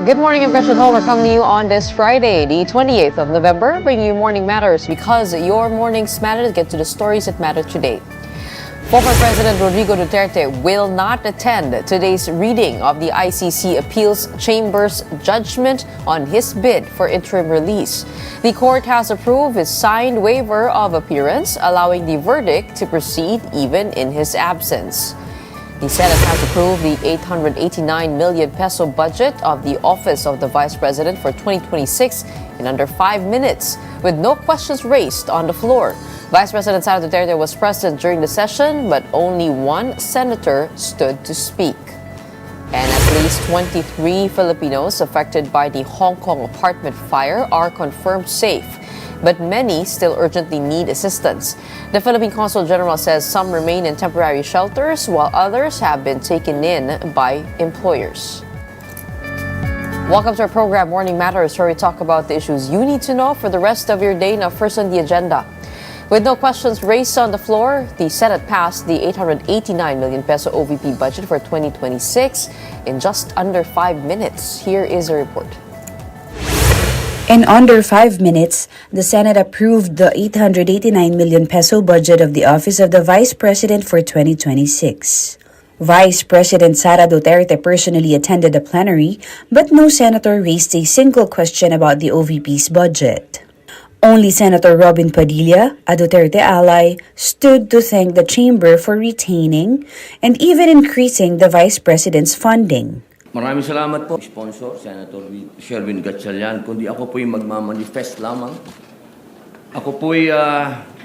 Good morning, I'm Gretchen Homer coming to you on this Friday, the 28th of November, bringing you Morning Matters because your mornings matter. Get to the stories that matter today. Former President Rodrigo Duterte will not attend today's reading of the ICC Appeals Chamber's judgment on his bid for interim release. The court has approved his signed waiver of appearance, allowing the verdict to proceed even in his absence. The Senate has approved the 889 million peso budget of the Office of the Vice President for 2026 in under 5 minutes, with no questions raised on the floor. Vice President Sara Duterte was present during the session, but only one senator stood to speak. And at least 23 Filipinos affected by the Hong Kong apartment fire are confirmed safe, but many still urgently need assistance. The Philippine Consul General says some remain in temporary shelters while others have been taken in by employers. Welcome to our program, Morning Matters, where we talk about the issues you need to know for the rest of your day. Now, first on the agenda. With no questions raised on the floor, the Senate passed the 889 million peso OVP budget for 2026 in just under 5 minutes. Here is a report. In under 5 minutes, the Senate approved the 889 million peso budget of the Office of the Vice President for 2026. Vice President Sara Duterte personally attended the plenary, but no senator raised a single question about the OVP's budget. Only Senator Robin Padilla, a Duterte ally, stood to thank the chamber for retaining and even increasing the Vice President's funding. Maraming salamat po, sponsor, Senator Sherwin Gatchalian. Kundi ako po'y magmamanifest lamang. Ako po'y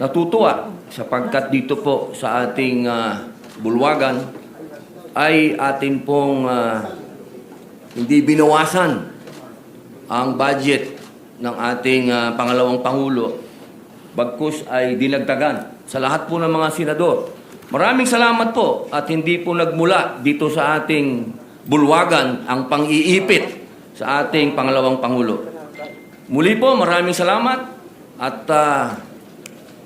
natutuwa sapagkat dito po sa ating bulwagan ay atin pong hindi binawasan ang budget ng ating pangalawang Pangulo, bagkus ay dinagdagan sa lahat po ng mga senador. Maraming salamat po at hindi po nagmula dito sa ating bulwagan ang pang-iipit sa ating pangalawang Pangulo. Muli po, maraming salamat at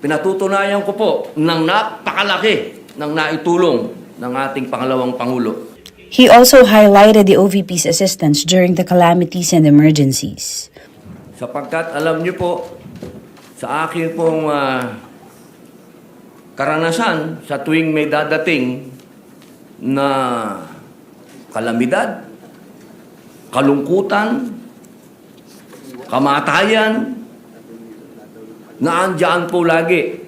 pinatutunayan ko po ng napakalaki ng naitulong ng ating pangalawang Pangulo. He also highlighted the OVP's assistance during the calamities and emergencies. Sapagkat alam niyo po, sa akin pong karanasan sa tuwing may dadating na kalamidad, kalungkutan, kamatayan, naandyan po lagi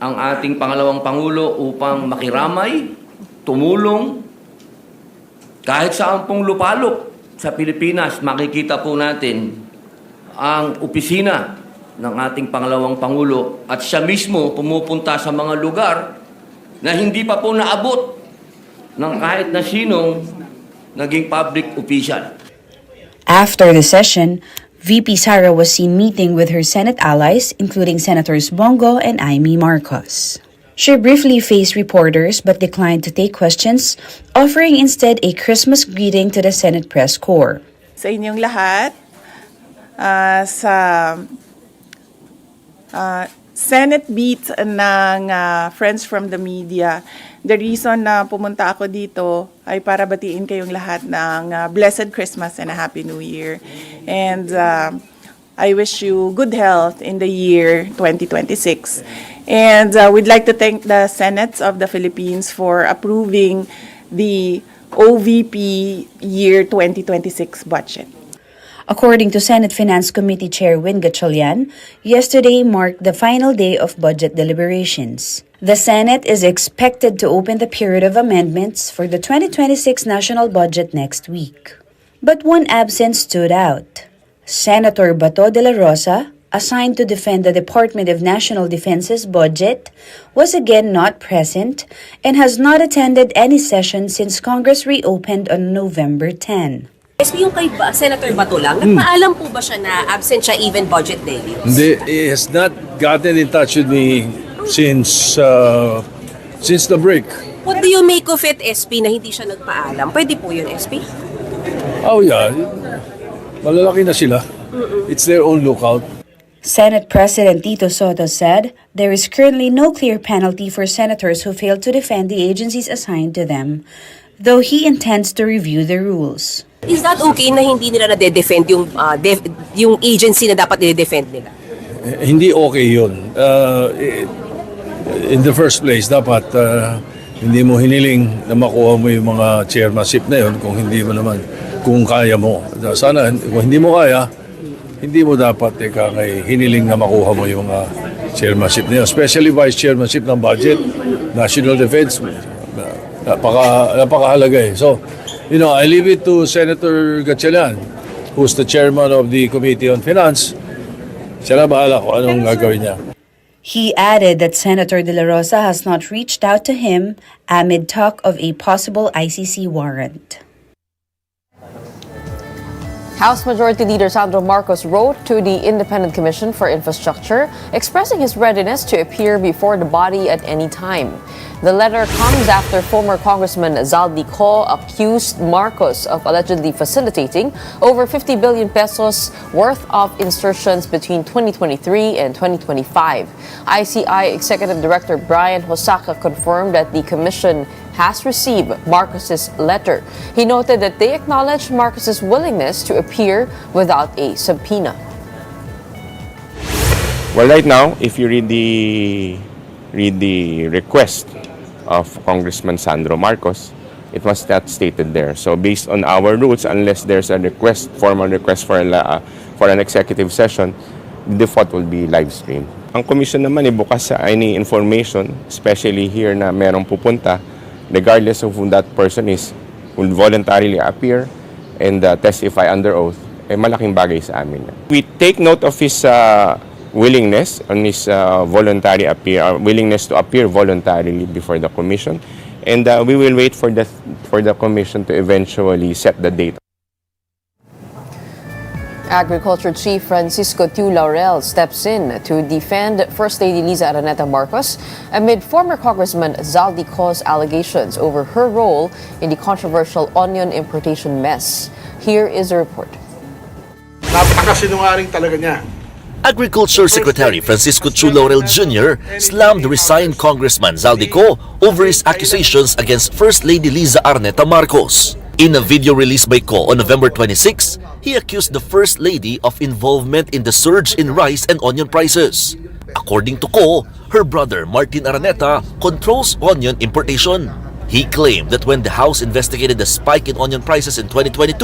ang ating pangalawang Pangulo upang makiramay, tumulong. Kahit saan pong lupalop sa Pilipinas, makikita po natin ang opisina ng ating pangalawang Pangulo at siya mismo pumupunta sa mga lugar na hindi pa po naabot ng kahit na sinong naging public official. After the session, VP Sara was seen meeting with her Senate allies, including Senators Bongo and Amy Marcos. She briefly faced reporters but declined to take questions, offering instead a Christmas greeting to the Senate press corps. Sa inyong lahat, sa Senate beat ng Friends from the Media, the reason na pumunta ako dito ay para batiin kayong lahat ng Blessed Christmas and a Happy New Year. And I wish you good health in the year 2026. And we'd like to thank the Senates of the Philippines for approving the OVP year 2026 budget. According to Senate Finance Committee Chair Win Gatchalian, yesterday marked the final day of budget deliberations. The Senate is expected to open the period of amendments for the 2026 national budget next week. But one absence stood out. Senator Bato de la Rosa, assigned to defend the Department of National Defense's budget, was again not present and has not attended any session since Congress reopened on November 10. SP, yung kay Senator Bato lang, nagpaalam po ba siya na absent siya even budget dailies? Hindi, he has not gotten in touch with me since the break. What do you make of it, SP, na hindi siya nagpaalam? Pwede po yun, SP? Oh yeah, malalaki na sila. It's their own lookout. Senate President Tito Soto said there is currently no clear penalty for senators who failed to defend the agencies assigned to them, though he intends to review the rules. Is that okay na hindi nila na-defend yung agency na dapat i-defend nila? Hindi okay yun. In the first place, dapat hindi mo hiniling na makuha mo yung mga chairmanship na yun kung hindi mo naman, kung kaya mo. Sana, kung hindi mo kaya, hindi mo dapat hiniling na makuha mo yung mga chairmanship na yun. Especially vice chairmanship ng budget, national defense, napakahalaga eh. So, I leave it to Senator Gatchalian, who's the chairman of the Committee on Finance. Siya na bahala kung anong gagawin niya. He added that Senator De La Rosa has not reached out to him amid talk of a possible ICC warrant. House Majority Leader Sandro Marcos wrote to the Independent Commission for Infrastructure expressing his readiness to appear before the body at any time. The letter comes after former Congressman Zaldi Co accused Marcos of allegedly facilitating over 50 billion pesos worth of insertions between 2023 and 2025. ICI Executive Director Brian Hosaka confirmed that the commission has received Marcos's letter. He noted that they acknowledge Marcos's willingness to appear without a subpoena. Well, right now, if you read the request of Congressman Sandro Marcos, it was not stated there. So based on our rules, unless there's a request, formal request for an executive session, the default will be live stream. Ang commission naman bukas sa any information, especially here na merong pupunta, regardless of who that person is, will voluntarily appear and testify under oath, malaking bagay sa amin. We take note of his willingness on his willingness to appear voluntarily before the commission, and we will wait for the commission to eventually set the date. Agriculture Chief Francisco Tiu Laurel steps in to defend First Lady Liza Araneta Marcos amid former Congressman Zaldi Co's allegations over her role in the controversial onion importation mess. Here is a report. Napakasinungaling talaga niya. Agriculture Secretary Francisco Tiu Laurel Jr. slammed resigned Congressman Zaldi Co over his accusations against First Lady Liza Araneta Marcos. In a video released by Co on November 26, he accused the First Lady of involvement in the surge in rice and onion prices. According to Co, her brother Martin Araneta controls onion importation. He claimed that when the House investigated the spike in onion prices in 2022,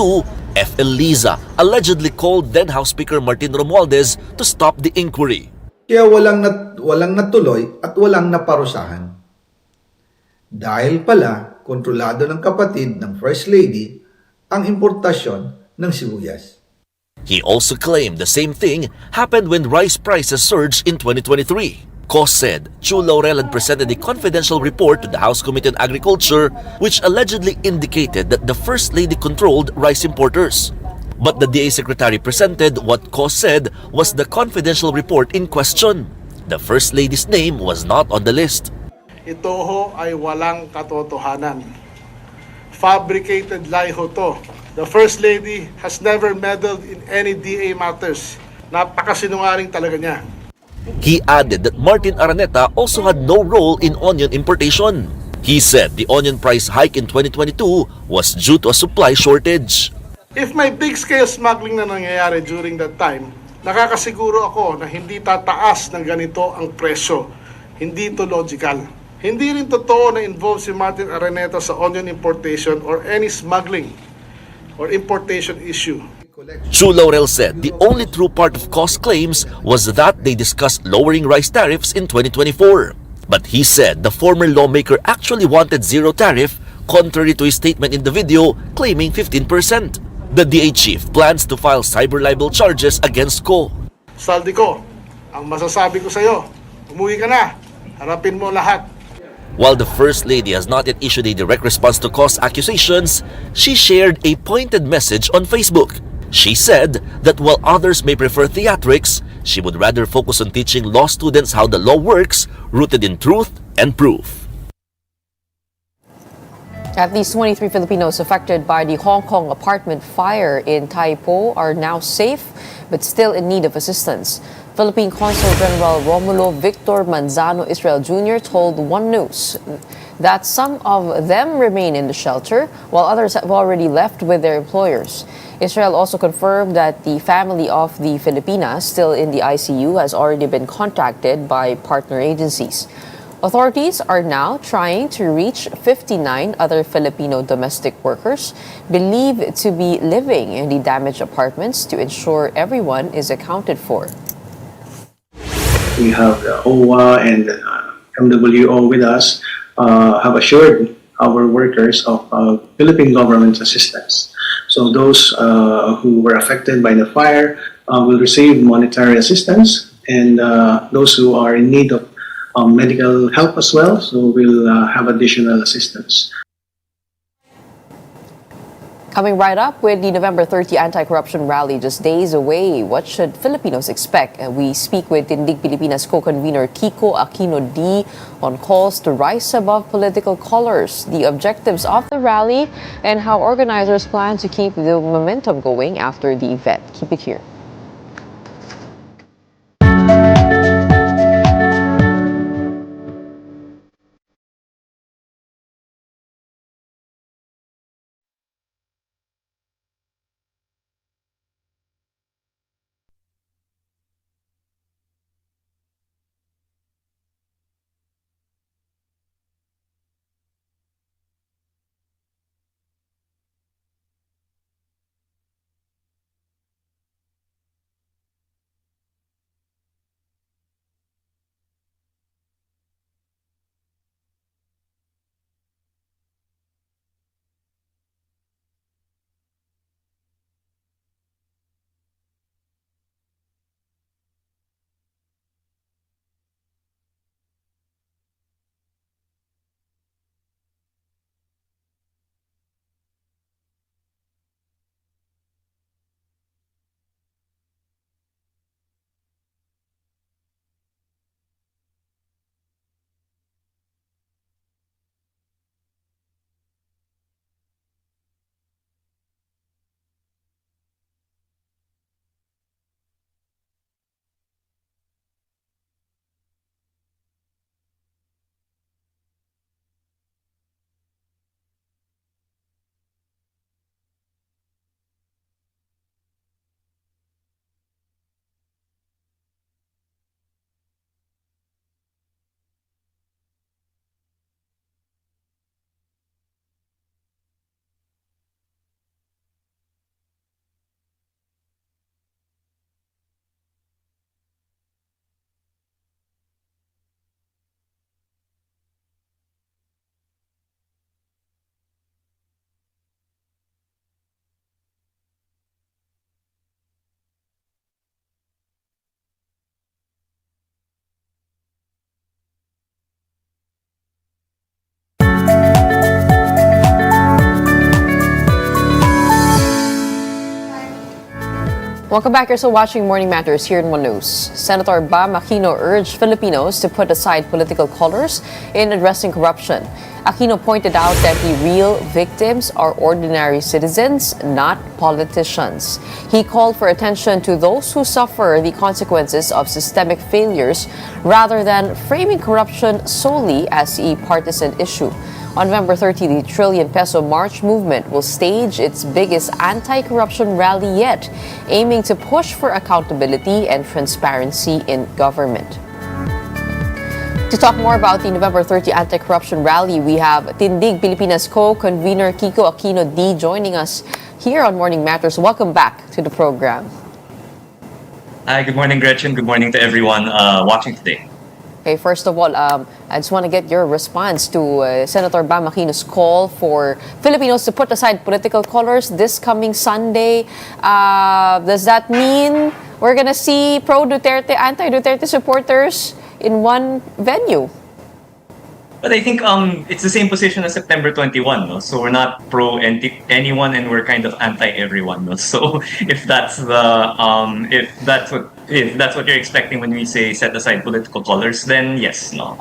FL Liza allegedly called then House Speaker Martin Romualdez to stop the inquiry. Kaya walang natuloy at walang naparusahan. Dahil pala, kontrolado ng kapatid ng First Lady ang importasyon ng sibuyas. He also claimed the same thing happened when rice prices surged in 2023. Co said Tiu Laurel had presented a confidential report to the House Committee on Agriculture which allegedly indicated that the First Lady controlled rice importers. But the DA Secretary presented what Co said was the confidential report in question. The First Lady's name was not on the list. Ito ho ay walang katotohanan. Fabricated lie ho to. The First Lady has never meddled in any DA matters. Napakasinungaling talaga niya. He added that Martin Araneta also had no role in onion importation. He said the onion price hike in 2022 was due to a supply shortage. If may big-scale smuggling na nangyayari during that time, nakakasiguro ako na hindi tataas ng ganito ang presyo. Hindi ito logical. Hindi rin totoo na involved si Martin Araneta sa onion importation or any smuggling or importation issue. Tiu Laurel said the only true part of cost claims was that they discussed lowering rice tariffs in 2024. But he said the former lawmaker actually wanted zero tariff, contrary to his statement in the video claiming 15%. The DA chief plans to file cyber libel charges against Co. Saldi ko, ang masasabi ko sa iyo, umuwi ka na, harapin mo lahat. While the First Lady has not yet issued a direct response to Co's accusations, she shared a pointed message on Facebook. She said that while others may prefer theatrics, she would rather focus on teaching law students how the law works, rooted in truth and proof. At least 23 Filipinos affected by the Hong Kong apartment fire in Tai Po are now safe but still in need of assistance. Philippine Consul General Romulo Victor Manzano Israel Jr. told One News that some of them remain in the shelter, while others have already left with their employers. Israel also confirmed that the family of the Filipinas still in the ICU has already been contacted by partner agencies. Authorities are now trying to reach 59 other Filipino domestic workers believed to be living in the damaged apartments to ensure everyone is accounted for. We have the OWA and MWO with us, have assured our workers of Philippine government's assistance. So those who were affected by the fire will receive monetary assistance, and those who are in need of medical help as well, so we'll have additional assistance. Coming right up with the November 30 anti-corruption rally just days away, what should Filipinos expect? We speak with Tindig Pilipinas co-convener Kiko Aquino D on calls to rise above political colors, the objectives of the rally, and how organizers plan to keep the momentum going after the event. Keep it here. Welcome back. You're still watching Morning Matters here in One News. Senator Bam Aquino urged Filipinos to put aside political colors in addressing corruption. Aquino pointed out that the real victims are ordinary citizens, not politicians. He called for attention to those who suffer the consequences of systemic failures rather than framing corruption solely as a partisan issue. On November 30, the Trillion Peso March movement will stage its biggest anti-corruption rally yet, aiming to push for accountability and transparency in government. To talk more about the November 30 anti-corruption rally, we have Tindig Pilipinas co-convener Kiko Aquino D joining us here on Morning Matters. Welcome back to the program. Hi, good morning, Gretchen. Good morning to everyone watching today. Okay, first of all, I just want to get your response to Senator Bam Aquino's call for Filipinos to put aside political colors this coming Sunday. Does that mean we're going to see pro-Duterte, anti-Duterte supporters in one venue? But I think it's the same position as September 21, no? So we're not pro anyone and we're kind of anti everyone, no? So if that's what you're expecting when we say set aside political colors, then yes, no.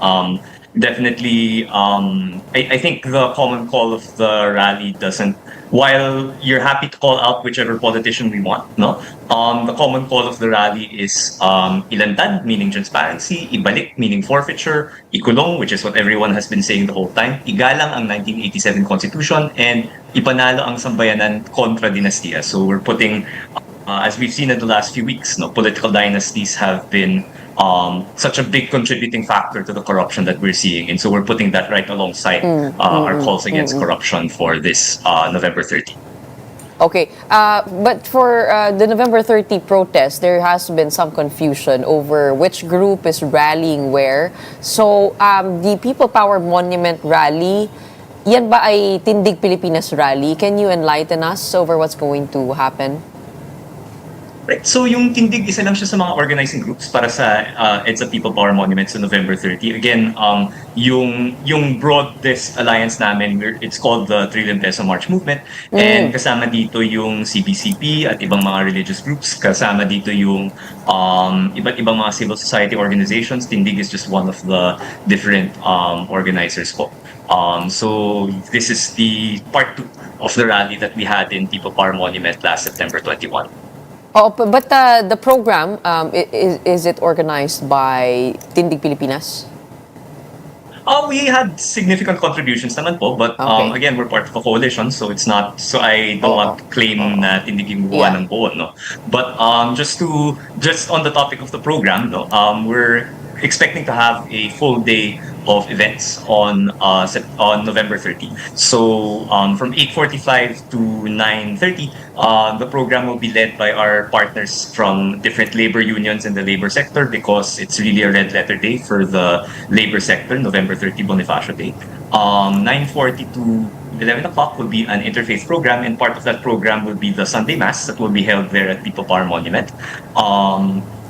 definitely, I think the common call of the rally doesn't. While you're happy to call out whichever politician we want, no, the common call of the rally is ilantad, meaning transparency, ibalik, meaning forfeiture, ikulong, which is what everyone has been saying the whole time, igalang ang 1987 Constitution, and ipanalo ang sambayanan kontra dinastiya. So we're putting, as we've seen in the last few weeks, no, political dynasties have been such a big contributing factor to the corruption that we're seeing. And so we're putting that right alongside our calls against corruption for this November 30th. Okay, but for the November 30 protest, there has been some confusion over which group is rallying where. So, the People Power Monument rally, yan ba ay Tindig Pilipinas rally? Can you enlighten us over what's going to happen? Right. So yung Tindig, isa lang siya sa mga organizing groups para sa EDSA People Power Monument sa November 30. Again, yung broadest alliance namin, it's called the Trillion Peso March Movement. And kasama dito yung CBCP at ibang mga religious groups. Kasama dito yung iba't ibang mga civil society organizations. Tindig is just one of the different organizers po. So this is the part 2 of the rally that we had in People Power Monument last September 21. Oh, but the program, is it organized by Tindig Pilipinas? We had significant contributions naman po, but again, we're part of a coalition, so it's not, so I don't want to claim na Tindig yung gumawa ng buo, no? But just on the topic of the program, no, we're expecting to have a full day of events on November 30. So from 8:45 to 9:30, the program will be led by our partners from different labor unions in the labor sector, because it's really a red letter day for the labor sector, November 30 Bonifacio Day. 9:40 to 11 o'clock will be an interfaith program, and part of that program will be the Sunday Mass that will be held there at People Power Monument.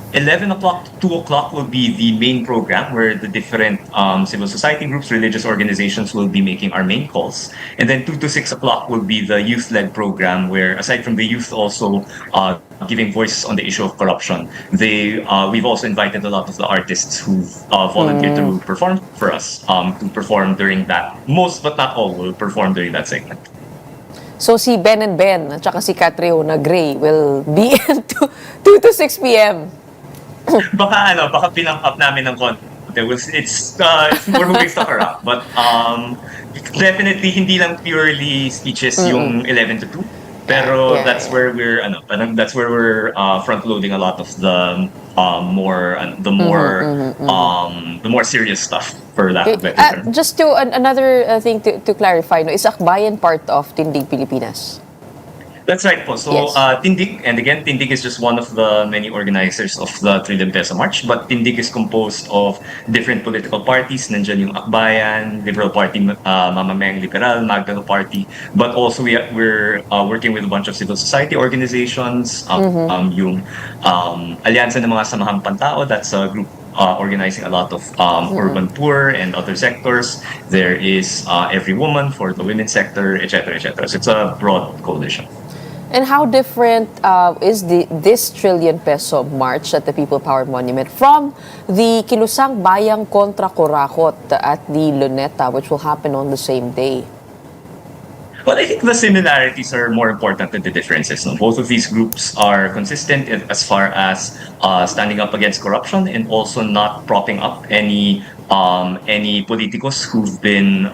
11 o'clock to 2 o'clock will be the main program, where the different civil society groups, religious organizations will be making our main calls. And then 2 to 6 o'clock will be the youth-led program, where aside from the youth also giving voice on the issue of corruption, we've also invited a lot of the artists who volunteered to perform for us, to perform during that. Most but not all will perform during that segment. So si Ben and Ben at saka si Catriona Gray will be in 2 to 6 p.m. Baka pinang up namin ng konti. It's we're moving stuff around, but definitely hindi lang purely speeches yung 11 to 2. Pero that's where we're front loading a lot of the more serious stuff for that. Just to another thing to clarify, no, is Akbayan part of Tindig Pilipinas? That's right po. So Yes. Tindig, and again, Tindig is just one of the many organizers of the Trillion Peso March, but Tindig is composed of different political parties. Nandiyan yung Akbayan, Liberal Party, Mamameng Liberal, Magdalo Party, but also we're working with a bunch of civil society organizations, yung Alyansa ng mga Samahang Pantao, that's a group organizing a lot of urban poor and other sectors. There is Every Woman for the women's sector, etc., etc. So it's a broad coalition. And how different is this Trillion Peso March at the People Power Monument from the Kilusang Bayang Kontra Kurakot at the Luneta, which will happen on the same day? Well, I think the similarities are more important than the differences. No? Both of these groups are consistent as far as standing up against corruption, and also not propping up any politicos who've been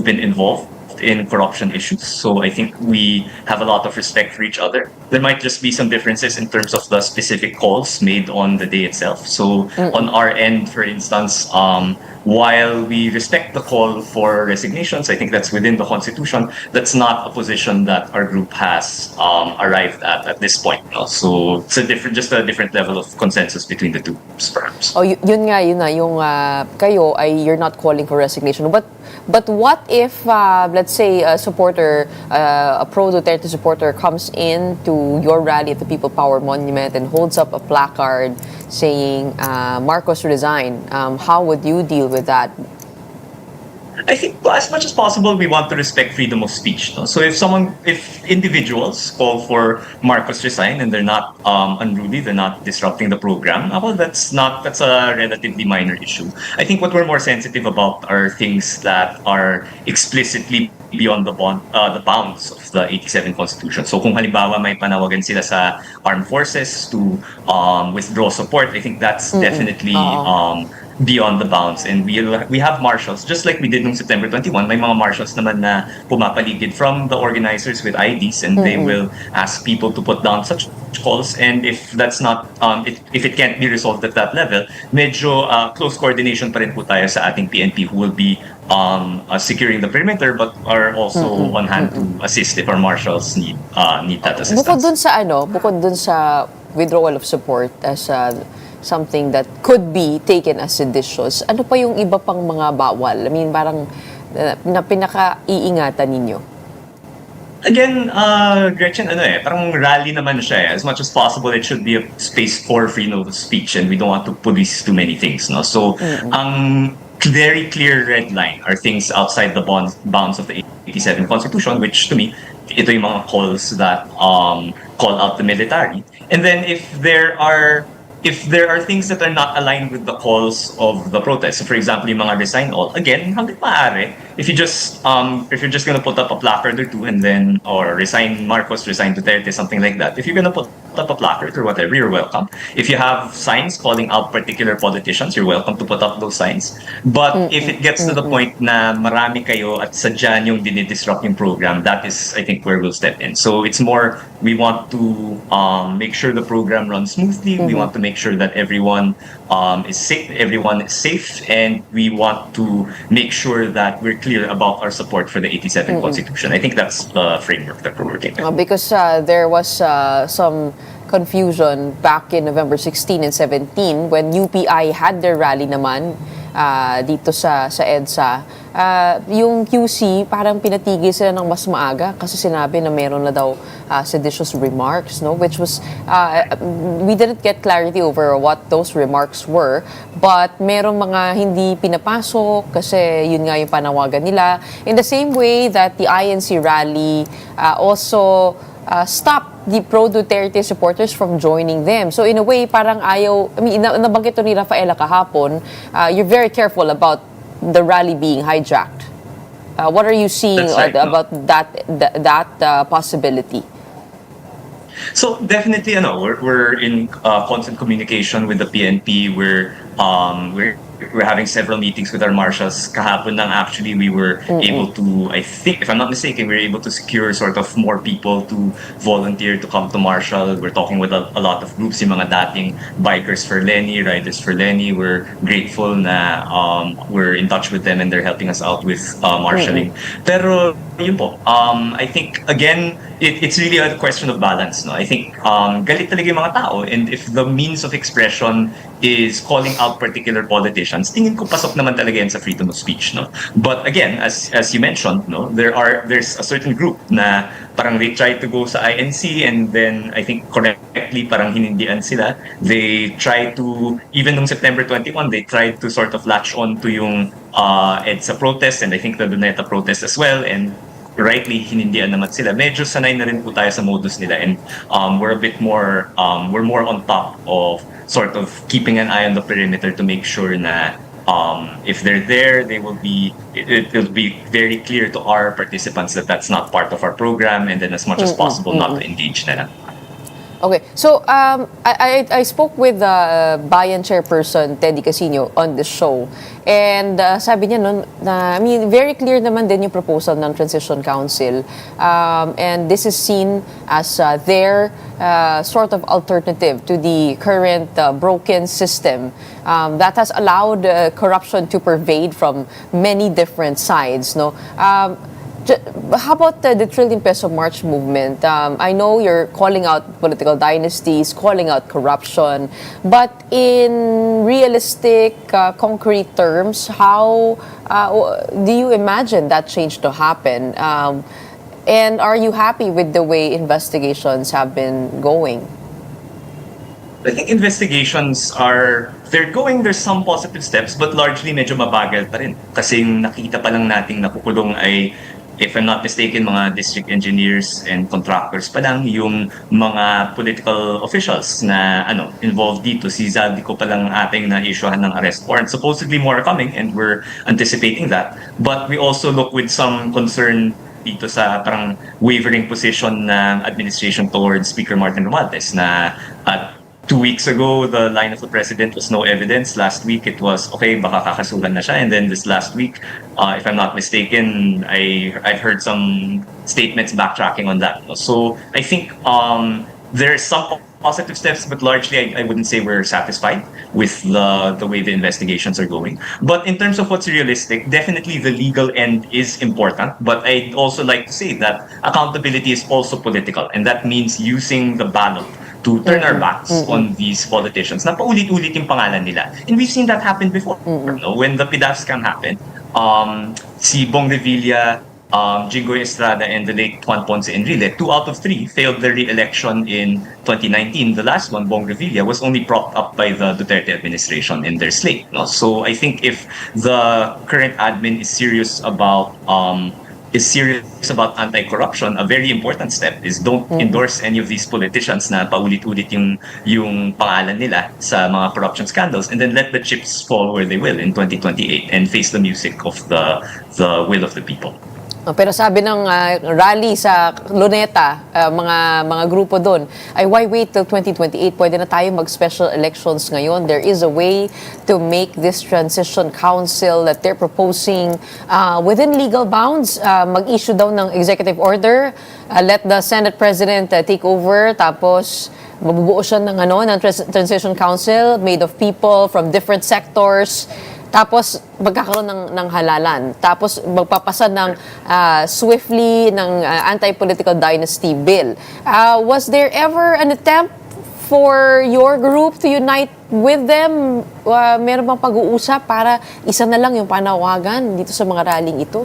involved in corruption issues. So I think we have a lot of respect for each other. There might just be some differences in terms of the specific calls made on the day itself. So on our end, for instance, while we respect the call for resignations, I think that's within the Constitution. That's not a position that our group has arrived at this point. No? So it's just a different level of consensus between the two groups, perhaps. Oh, yun na, yung kayo ay you're not calling for resignation. But what if, let's say, a supporter, a pro-Duterte supporter comes in to your rally at the People Power Monument and holds up a placard saying, Marcos resign. How would you deal with that? I think as much as possible, we want to respect freedom of speech. No? So if individuals call for Marcos resign and they're not unruly, they're not disrupting the program, well, that's a relatively minor issue. I think what we're more sensitive about are things that are explicitly beyond the bounds of the 87 Constitution. So kung halimbawa may panawagan sila sa armed forces to withdraw support, I think that's definitely beyond the bounds. And we have marshals, just like we did noong September 21, may mga marshals naman na pumapaligid from the organizers with IDs, and they will ask people to put down such calls. And if that's not, if it can't be resolved at that level, medyo close coordination pa rin po tayo sa ating PNP, who will be securing the perimeter but are also on hand to assist if our marshals need that assistance. Bukod dun sa withdrawal of support as something that could be taken as seditious, ano pa yung iba pang mga bawal? I mean, parang na pinaka-iingatan ninyo? Again, Gretchen, parang rally naman siya. As much as possible, it should be a space for freedom of speech, and we don't want to police too many things. No? So, ang very clear red line are things outside the bounds of the 87 Constitution, which to me, ito yung mga calls that call out the military. And then if there are things that are not aligned with the calls of the protest, so for example, yung mga resign all, again, hanggang maaari, if you're just gonna put up a placard or two and then, or resign Marcos, resign Duterte, something like that, if you're gonna put up a placard or whatever, you're welcome. If you have signs calling out particular politicians, you're welcome to put up those signs. But if it gets to the point na marami kayo at sadya yung dinidisrupt yung program, that is, I think, where we'll step in. So it's more, we want to make sure the program runs smoothly. We want to make sure that everyone is safe, and we want to make sure that we're clear about our support for the 87 Constitution. I think that's the framework that we're working with. Because there was some confusion back in November 16 and 17 when UPI had their rally naman dito sa EDSA. Yung QC, parang pinatigil sila ng mas maaga kasi sinabi na meron na daw seditious remarks, no? Which was, we didn't get clarity over what those remarks were, but merong mga hindi pinapasok kasi yun nga yung panawagan nila. In the same way that the INC rally also stopped the pro-Duterte supporters from joining them. So in a way, parang ayaw, I mean, nabanggit to ni Rafaela kahapon, you're very careful about the rally being hijacked. What are you seeing about that possibility? So definitely, we're in constant communication with the PNP. We're having several meetings with our marshals. Kahapon lang, actually, we were able to, I think, if I'm not mistaken, we were able to secure sort of more people to volunteer to come to marshal. We're talking with a lot of groups, yung mga dating bikers for Lenny, riders for Lenny. We're grateful na we're in touch with them and they're helping us out with marshalling. Pero yun po, I think, again, it's really a question of balance. No? I think galit talaga yung mga tao, and if the means of expression is calling out particular politicians, tingin ko pasok naman talaga yan sa freedom of speech. No? But again, as you mentioned, no, there's a certain group na parang they tried to go sa INC, and then I think correctly parang hinindian sila. They tried to, even noong September 21, they tried to sort of latch on to yung EDSA protest, and I think the Luneta protest as well, and rightly hinindian naman sila. Medyo sanay na rin po tayo sa modus nila, and we're a bit more we're more on top of sort of keeping an eye on the perimeter to make sure na if they're there, it will be very clear to our participants that that's not part of our program, and then as much as possible not to engage na. Okay, so I spoke with Bayan Chairperson Teddy Casino on the show, and sabi niya nun na, I mean, very clear naman din yung proposal ng Transition Council, and this is seen as their sort of alternative to the current broken system that has allowed corruption to pervade from many different sides, no? How about the Trillion Peso March movement? I know you're calling out political dynasties, calling out corruption, but in realistic, concrete terms, how do you imagine that change to happen? And are you happy with the way investigations have been going? I think investigations there's some positive steps, but largely medyo mabagal pa rin. Kasi yung nakita pa lang nating nakukulong ay, if I'm not mistaken, mga district engineers and contractors pa lang, yung mga political officials na involved dito. Si Zaldico pa lang ating na-issuehan ng arrest warrant. Supposedly more are coming and we're anticipating that. But we also look with some concern dito sa parang wavering position ng administration towards Speaker Martin Romualdez na at 2 weeks ago, the line of the president was no evidence. Last week, it was, okay, baka kakasuhan na siya. And then this last week, if I'm not mistaken, I've heard some statements backtracking on that. So I think there's some positive steps, but largely I wouldn't say we're satisfied with the way the investigations are going. But in terms of what's realistic, definitely the legal end is important. But I'd also like to say that accountability is also political. And that means using the ballot to turn our backs on these politicians na paulit-ulit yung pangalan nila. And we've seen that happen before. No? When the PDAF scam happened, si Bong Revilla, Jingoy Estrada, and the late Juan Ponce Enrile, 2 out of 3 failed their re-election in 2019. The last one, Bong Revilla, was only propped up by the Duterte administration in their slate. No? So I think if the current admin is serious about anti-corruption, a very important step is don't endorse any of these politicians na paulit-ulit yung pangalan nila sa mga corruption scandals, and then let the chips fall where they will in 2028 and face the music of the will of the people. Pero sabi ng rally sa Luneta, mga grupo doon, ay why wait till 2028? Pwede na tayo mag-special elections ngayon. There is a way to make this transition council that they're proposing within legal bounds. Mag-issue daw ng executive order, let the Senate President take over, tapos mabubuo siya ng transition council made of people from different sectors. Tapos magkakaroon ng halalan. Tapos magpapasa ng swiftly ng anti-political dynasty bill. Was there ever an attempt for your group to unite with them? Meron bang pag-uusap para isa na lang yung panawagan dito sa mga rallying ito?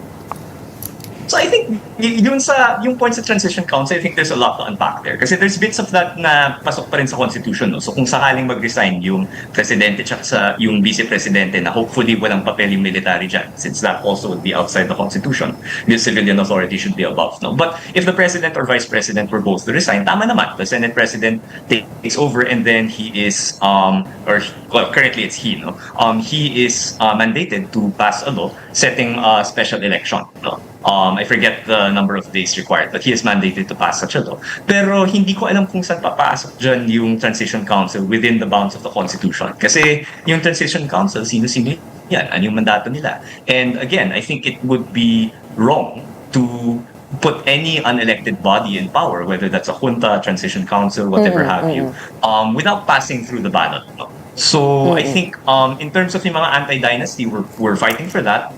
So I think yung point sa Transition Council, I think there's a lot to unpack there. Kasi there's bits of that na pasok pa rin sa Constitution. No? So kung sakaling mag-resign yung presidente tsaka yung vice-presidente na hopefully walang papel yung military dyan, since that also would be outside the Constitution, the civilian authority should be above. No? But if the president or vice-president were both to resign, tama naman. The Senate president takes over and then he is, currently it's he, no? He is mandated to pass a law setting a special election. No? I forget the number of days required, but he is mandated to pass such a law. Pero hindi ko alam kung saan papasok dyan yung Transition Council within the bounds of the Constitution. Kasi yung Transition Council, sino-sino yan? Ano yung mandato nila? And again, I think it would be wrong to put any unelected body in power, whether that's a junta, Transition Council, whatever have you, without passing through the ballot. No? So I think in terms of yung mga anti-dynasty, we're fighting for that.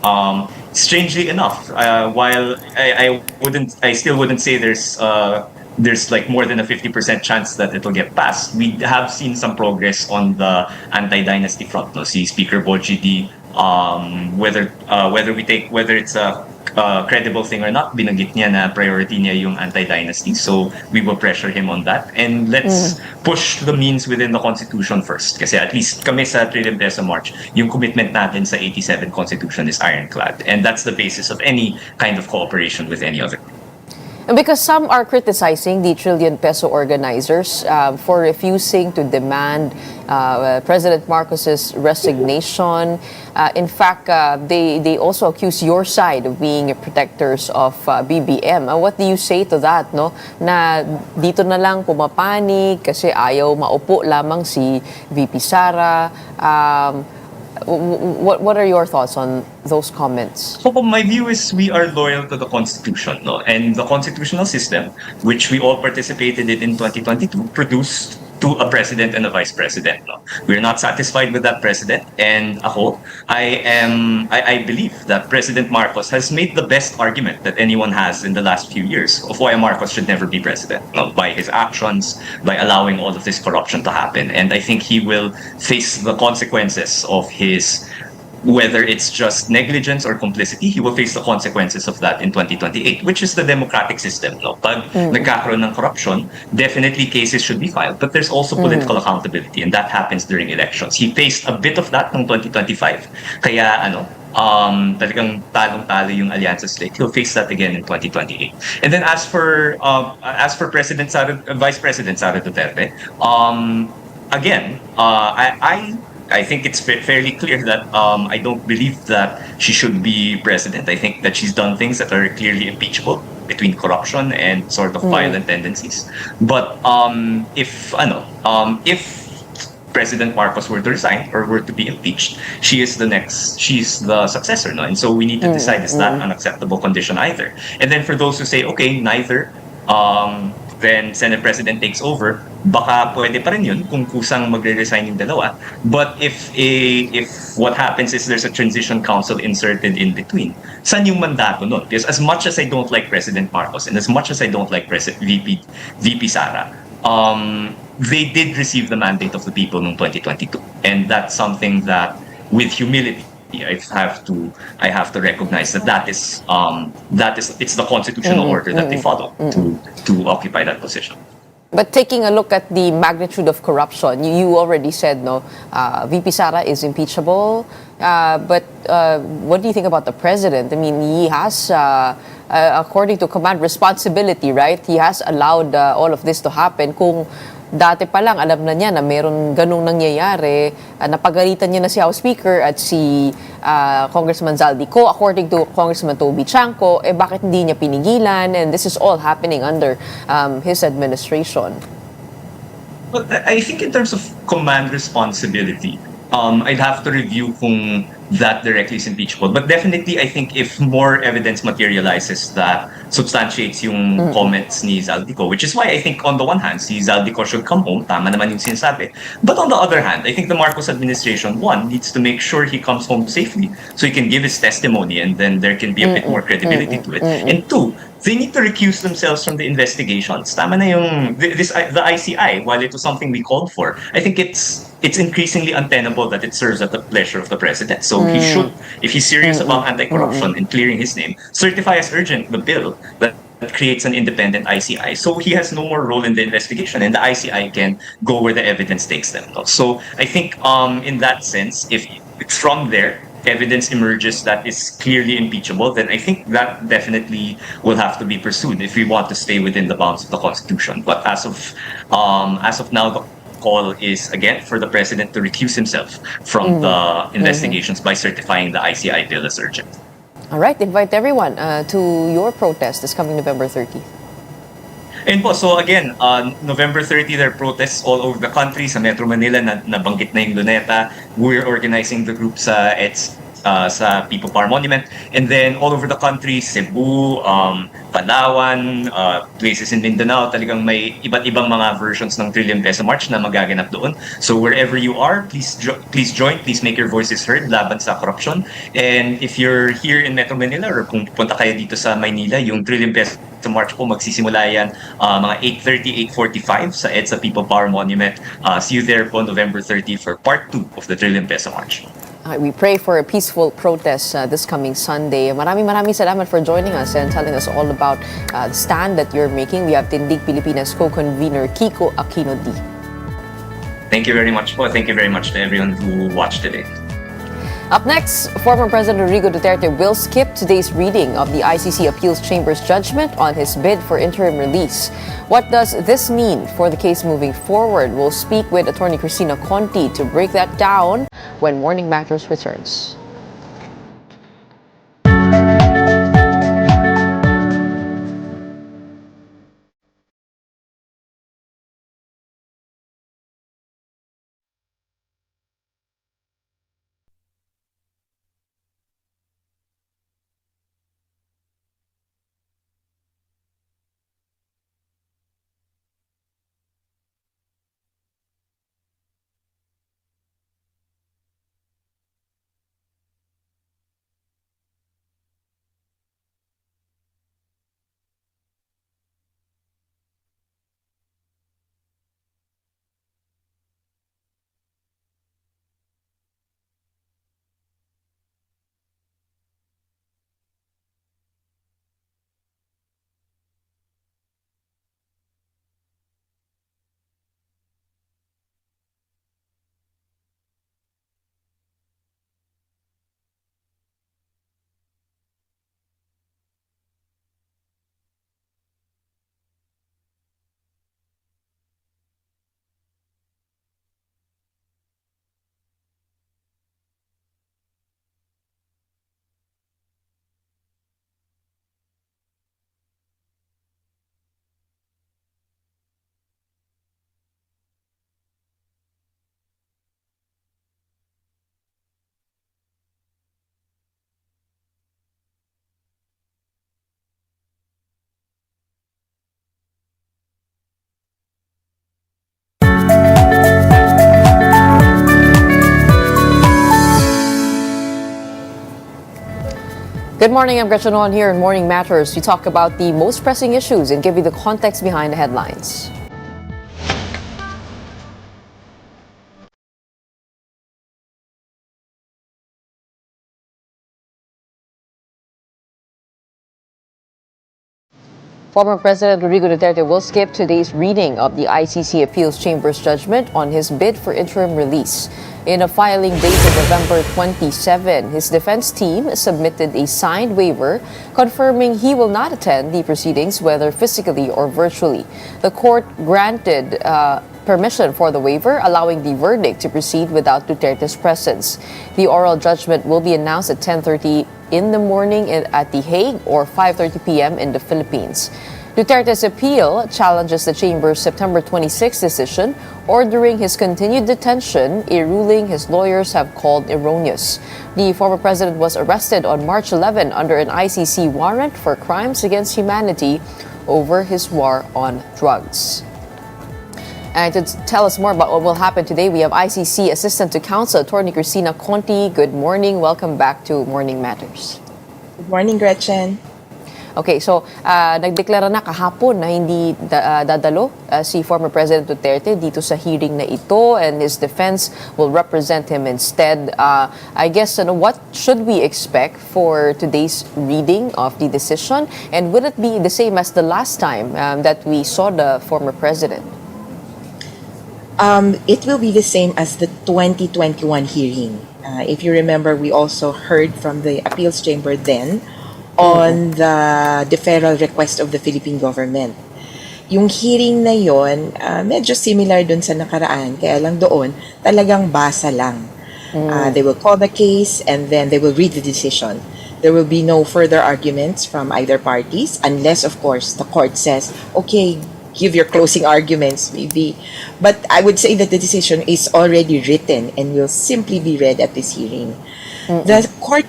Strangely enough, while I still wouldn't say there's like more than a 50% chance that it'll get passed. We have seen some progress on the anti-dynasty front. No? Si Speaker Bochidi, whether it's a credible thing or not, binanggit niya na priority niya yung anti-dynasty. So we will pressure him on that. And let's push the means within the Constitution first. Kasi at least kami sa Trillion Peso March, yung commitment natin sa 87 Constitution is ironclad. And that's the basis of any kind of cooperation with any other group. And because some are criticizing the Trillion Peso organizers for refusing to demand President Marcos's resignation. In fact, they also accuse your side of being protectors of BBM. What do you say to that? No? Na dito na lang pumapanig kasi ayaw maupo lamang si VP Sara. What are your thoughts on those comments? So my view is we are loyal to the Constitution, no? And the constitutional system, which we all participated in 2022, produced a president and a vice president. No? We're not satisfied with that president, and I believe that President Marcos has made the best argument that anyone has in the last few years of why Marcos should never be president. No? By his actions, by allowing all of this corruption to happen, and I think he will face the consequences of his whether it's just negligence or complicity, he will face the consequences of that in 2028, which is the democratic system. No? Pag nagkakaroon ng corruption, definitely cases should be filed, but there's also political accountability, and that happens during elections. He faced a bit of that in 2025. Kaya talagang talong-talo yung alliances slate. He'll face that again in 2028. And then as for Vice President Sara Duterte, again, I think it's fairly clear that I don't believe that she should be president. I think that she's done things that are clearly impeachable between corruption and sort of violent tendencies. But if President Marcos were to resign or were to be impeached, she's the successor, no? And so we need to decide, is that an acceptable condition either? And then for those who say, okay, neither, then Senate President takes over, baka pwede pa rin yun kung kusang magre-resign yung dalawa. But if what happens is there's a transition council inserted in between, saan yung mandato nun? Because as much as I don't like President Marcos and as much as I don't like VP Sara, they did receive the mandate of the people in 2022, and that's something that, with humility, I have to recognize that is it's the constitutional order that they follow to occupy that position. But taking a look at the magnitude of corruption, you already said, no, VP Sara is impeachable. But what do you think about the president? I mean, he has, according to command responsibility, right? He has allowed all of this to happen. Kung dati pa lang alam na niya na meron ganung nangyayari, napagalitan niya na si House Speaker at si Congressman Zaldico, according to Congressman Toby Chanco, bakit hindi niya pinigilan? And this is all happening under his administration. But I think in terms of command responsibility, I'd have to review kung that directly is impeachable. But definitely, I think if more evidence materializes that substantiates yung comments ni Zaldico, which is why I think on the one hand, si Zaldico should come home, tama naman yung sinasabi. But on the other hand, I think the Marcos administration, one, needs to make sure he comes home safely so he can give his testimony and then there can be a bit more credibility to it. And two, they need to recuse themselves from the investigations. Tama na yung, the ICI, while it was something we called for, I think it's increasingly untenable that it serves at the pleasure of the president. So he should, if he's serious about anti-corruption and clearing his name, certify as urgent the bill that creates an independent ICI. So he has no more role in the investigation, and the ICI can go where the evidence takes them. So I think in that sense, if it's from there, evidence emerges that is clearly impeachable, then I think that definitely will have to be pursued if we want to stay within the bounds of the Constitution. But as of now, the call is again for the president to recuse himself from the investigations by certifying the ICI bill as urgent. All right, invite everyone to your protest this coming November 30. And po, so again, November 30, there are protests all over the country. Sa Metro Manila, nabanggit na yung Luneta. We're organizing the group sa People Power Monument. And then all over the country, Cebu, Palawan, places in Mindanao, talagang may iba't ibang mga versions ng Trillion Peso March na magaganap doon. So wherever you are, please join, please make your voices heard laban sa corruption. And if you're here in Metro Manila or kung punta kayo dito sa Maynila, yung Trillion Peso March po, magsisimula yan mga 8:30, 8:45 sa EDSA People Power Monument. See you there po November 30 for part 2 of the Trillion Peso March. We pray for a peaceful protest this coming Sunday. Maraming salamat for joining us and telling us all about the stand that you're making. We have Tindig Pilipinas co-convener Kiko Aquino D. Thank you very much po. Thank you very much to everyone who watched today. Up next, former President Rodrigo Duterte will skip today's reading of the ICC Appeals Chamber's judgment on his bid for interim release. What does this mean for the case moving forward? We'll speak with Attorney Cristina Conti to break that down when Morning Matters returns. morning, I'm Gretchen On here in Morning Matters. We talk about the most pressing issues and give you the context behind the headlines. Former President Rodrigo Duterte will skip today's reading of the ICC Appeals Chamber's judgment on his bid for interim release. In a filing dated November 27, his defense team submitted a signed waiver confirming he will not attend the proceedings, whether physically or virtually. The court granted permission for the waiver, allowing the verdict to proceed without Duterte's presence. The oral judgment will be announced at 10:30 in the morning at The Hague or 5:30 p.m. in the Philippines. Duterte's appeal challenges the chamber's September 26 decision ordering his continued detention, a ruling his lawyers have called erroneous. The former president was arrested on March 11 under an ICC warrant for crimes against humanity over his war on drugs. And to tell us more about what will happen today, we have ICC Assistant to Counsel, Attorney Cristina Conti. Good morning. Welcome back to Morning Matters. Good morning, Gretchen. Okay, so nagdeklara na kahapon na hindi dadalo si former President Duterte dito sa hearing na ito, and his defense will represent him instead. I guess, what should we expect for today's reading of the decision? And will it be the same as the last time that we saw the former president? It will be the same as the 2021 hearing. If you remember, we also heard from the appeals chamber then on the deferral request of the Philippine government. Yung hearing na yon, medyo similar dun sa nakaraan, kaya lang doon, talagang basa lang. They will call the case and then they will read the decision. There will be no further arguments from either parties unless, of course, the court says, okay, give your closing arguments, maybe. But I would say that the decision is already written and will simply be read at this hearing. The court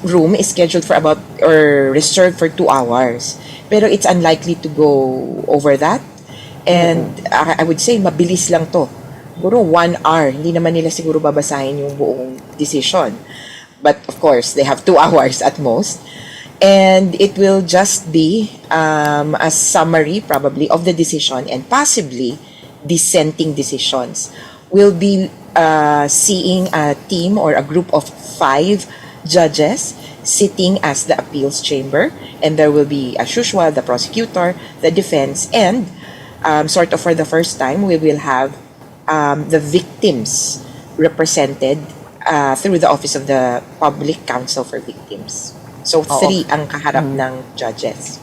room is scheduled for about or reserved for 2 hours. Pero it's unlikely to go over that. And I would say mabilis lang to. Siguro 1 hour. Hindi naman nila siguro babasahin yung buong decision. But of course, they have 2 hours at most. And it will just be a summary probably of the decision and possibly dissenting decisions. We'll be seeing a team or a group of 5 judges sitting as the appeals chamber, and there will be, as usual, the prosecutor, the defense, and sort of for the first time, we will have the victims represented through the Office of the Public Counsel for Victims. So 3 ang kaharap ng judges.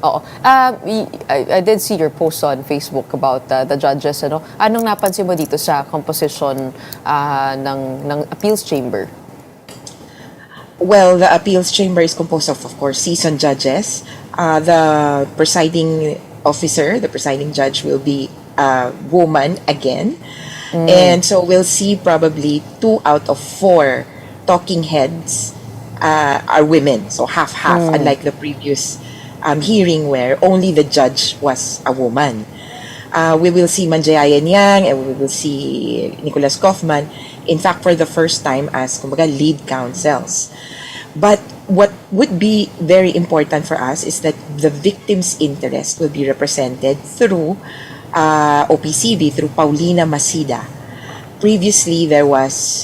I did see your post on Facebook about the judges. Anong napansin mo dito sa composition ng appeals chamber? Well, the appeals chamber is composed of course, seasoned judges. The presiding officer, the presiding judge will be a woman again. And so we'll see probably 2 out of 4 talking heads are women. So half-half, unlike the previous hearing where only the judge was a woman. We will see Manjayayan Yang and we will see Nicholas Kaufman, in fact, for the first time as kumbaga, lead counsels. But what would be very important for us is that the victim's interest will be represented through OPCV, through Paulina Masida. Previously, there was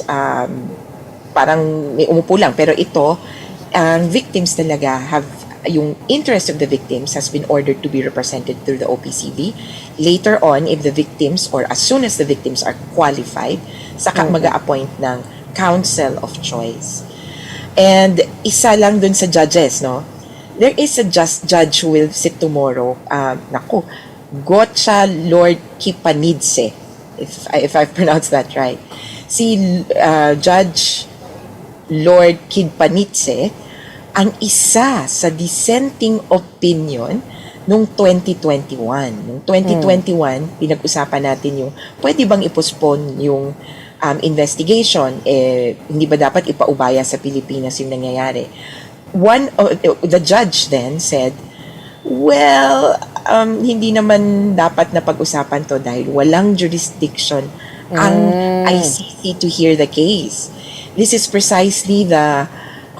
parang may umupo lang, pero ito, ang victims talaga have yung interest of the victims has been ordered to be represented through the OPCV. Later on, if the victims or as soon as the victims are qualified, saka mag-a-appoint ng counsel of choice. And isa lang dun sa judges, no? There is a judge who will sit tomorrow. Gotcha Lord Kipanidse, if I've pronounced that right. Si Judge Lord Kipanidse, ang isa sa dissenting opinion nung 2021. Nung 2021, pinag-usapan natin yung pwede bang i-postpone yung investigation, hindi ba dapat ipaubaya sa Pilipinas yung nangyayari. The judge then said, well, hindi naman dapat na pag-usapan to dahil walang jurisdiction ang ICC to hear the case. This is precisely the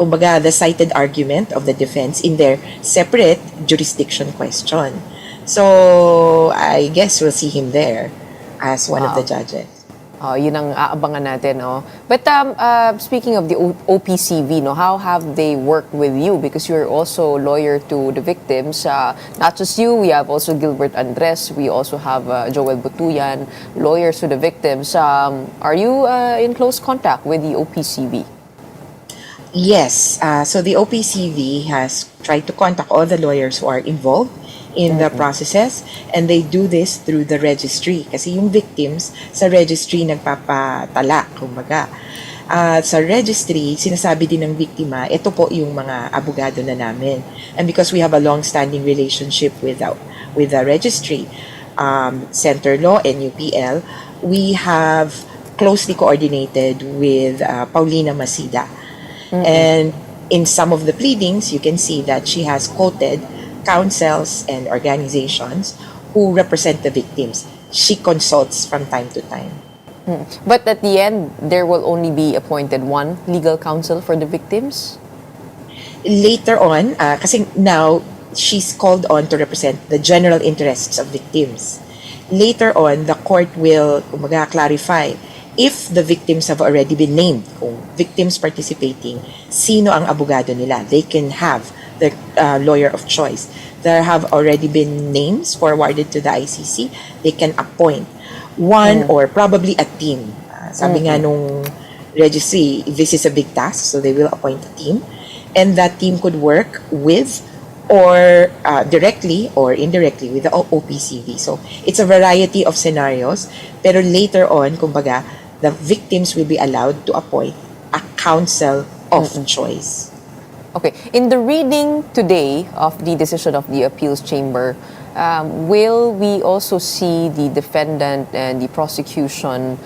kumbaga, the cited argument of the defense in their separate jurisdiction question. So, I guess we'll see him there as one of the judges. Yun ang aabangan natin, no? But speaking of the OPCV, no, how have they worked with you? Because you're also lawyer to the victims. Not just you, we have also Gilbert Andres. We also have Joel Butuyan, lawyers to the victims. Are you in close contact with the OPCV? Yes. So the OPCV has tried to contact all the lawyers who are involved in the processes, and they do this through the registry. Kasi yung victims sa registry nagpapatala, kumbaga. Sa registry, sinasabi din ng biktima, ito po yung mga abogado na namin. And because we have a long-standing relationship with the registry, Center Law and UPL, we have closely coordinated with Paulina Masida. And in some of the pleadings, you can see that she has quoted councils and organizations who represent the victims. She consults from time to time. But at the end, there will only be appointed one legal counsel for the victims? Later on, kasi now, she's called on to represent the general interests of victims. Later on, the court will clarify if the victims have already been named, kung victims participating, sino ang abogado nila. They can have the lawyer of choice. There have already been names forwarded to the ICC. They can appoint one or probably a team. Sabi nga nung registry, this is a big task, so they will appoint a team. And that team could work with or directly or indirectly with the OPCV. So it's a variety of scenarios. Pero later on, kumbaga, the victims will be allowed to appoint a counsel of choice. Okay. In the reading today of the decision of the appeals chamber, will we also see the defendant and the prosecution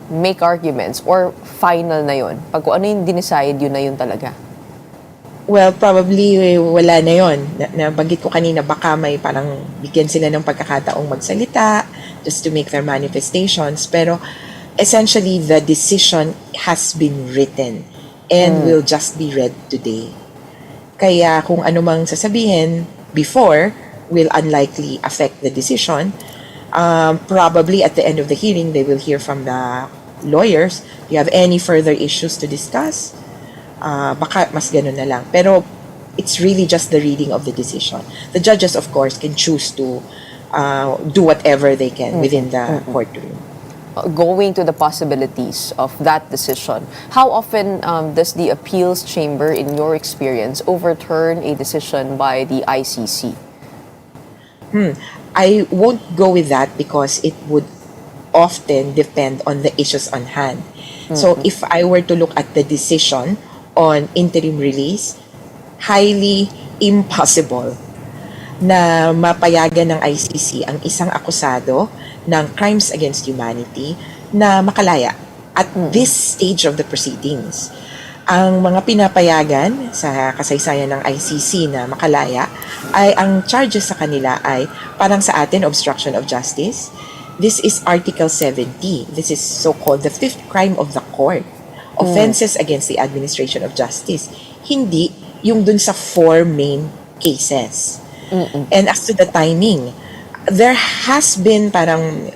make arguments or final na yun? Pag kung ano yung dinicide, yun na yun talaga? Well, probably wala na yun. Nabanggit ko kanina, baka may parang bigyan sila ng pagkakataong magsalita just to make their manifestations. Pero essentially, the decision has been written and will just be read today. Kaya kung ano mang sasabihin before will unlikely affect the decision. Probably at the end of the hearing, they will hear from the lawyers. Do you have any further issues to discuss? Baka mas ganun na lang. Pero it's really just the reading of the decision. The judges, of course, can choose to do whatever they can within the courtroom. Going to the possibilities of that decision, how often does the appeals chamber, in your experience, overturn a decision by the ICC? I won't go with that because it would often depend on the issues on hand. So if I were to look at the decision on interim release, highly impossible na mapayagan ng ICC ang isang akusado ng crimes against humanity na makalaya at this stage of the proceedings. Ang mga pinapayagan sa kasaysayan ng ICC na makalaya ay ang charges sa kanila ay parang sa atin obstruction of justice. This is Article 70. This is so-called the fifth crime of the court. Offenses against the administration of justice. Hindi yung dun sa four main cases. And as to the timing, there has been parang